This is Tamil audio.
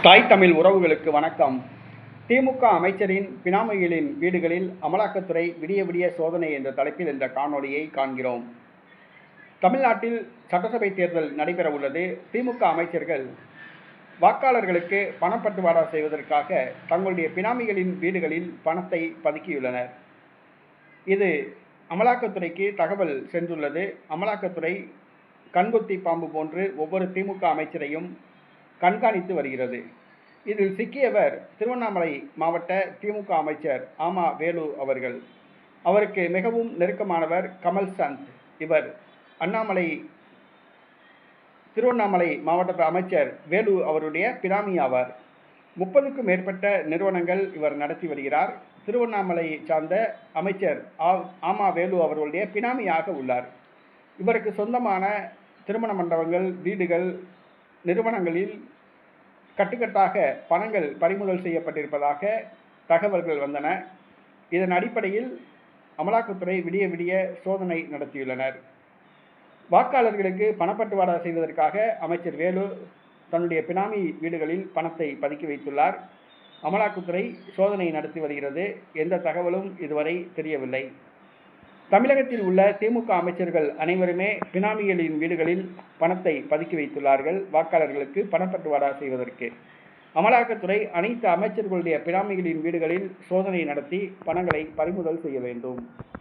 தாய் தமிழ் உறவுகளுக்கு வணக்கம். திமுக அமைச்சரின் பினாமிகளின் வீடுகளில் அமலாக்கத்துறை விடிய விடிய சோதனை என்ற தலைப்பில் இந்த காணொளியை காண்கிறோம். தமிழ்நாட்டில் சட்டசபை தேர்தல் நடைபெற உள்ளது. திமுக அமைச்சர்கள் வாக்காளர்களுக்கு பணப்பட்டுவாடா செய்வதற்காக தங்களுடைய பினாமிகளின் வீடுகளில் பணத்தை பதுக்கியுள்ளனர். இது அமலாக்கத்துறைக்கு தகவல் சென்றுள்ளது. அமலாக்கத்துறை கண்கொத்தி பாம்பு போன்று ஒவ்வொரு திமுக அமைச்சரையும் கண்காணித்து வருகிறது. இதில் சிக்கியவர் திருவண்ணாமலை மாவட்ட திமுக அமைச்சர் ஆமா வேலு அவர்கள். அவருக்கு மிகவும் நெருக்கமானவர் கமல் சந்த். இவர் திருவண்ணாமலை மாவட்ட அமைச்சர் வேலு அவருடைய பினாமி ஆவார். 30க்கும் மேற்பட்ட நிறுவனங்கள் இவர் நடத்தி வருகிறார். திருவண்ணாமலையை சார்ந்த அமைச்சர் ஆமா வேலு அவர்களுடைய பினாமியாக உள்ளார். இவருக்கு சொந்தமான திருமண மண்டபங்கள், வீடுகள், நிறுவனங்களில் கட்டுக்கட்டாக பணங்கள் பறிமுதல் செய்யப்பட்டிருப்பதாக தகவல்கள் வந்தன. இதன் அடிப்படையில் அமலாக்கத்துறை விடிய விடிய சோதனை நடத்தியுள்ளனர். வாக்காளர்களுக்கு பணப்பட்டுவாடா செய்வதற்காக அமைச்சர் வேலு தன்னுடைய பினாமி வீடுகளில் பணத்தை பதுக்கி வைத்துள்ளார். அமலாக்கத்துறை சோதனை நடத்தி வருகிறது. எந்த தகவலும் இதுவரை தெரியவில்லை. தமிழகத்தில் உள்ள திமுக அமைச்சர்கள் அனைவருமே பினாமிகளின் வீடுகளில் பணத்தை பதுக்கி வைத்துள்ளார்கள். வாக்காளர்களுக்கு பணப்பட்டுவாடா செய்வதற்கு அமலாக்கத்துறை அனைத்து அமைச்சர்களுடைய பினாமிகளின் வீடுகளில் சோதனை நடத்தி பணங்களை பறிமுதல் செய்ய வேண்டும்.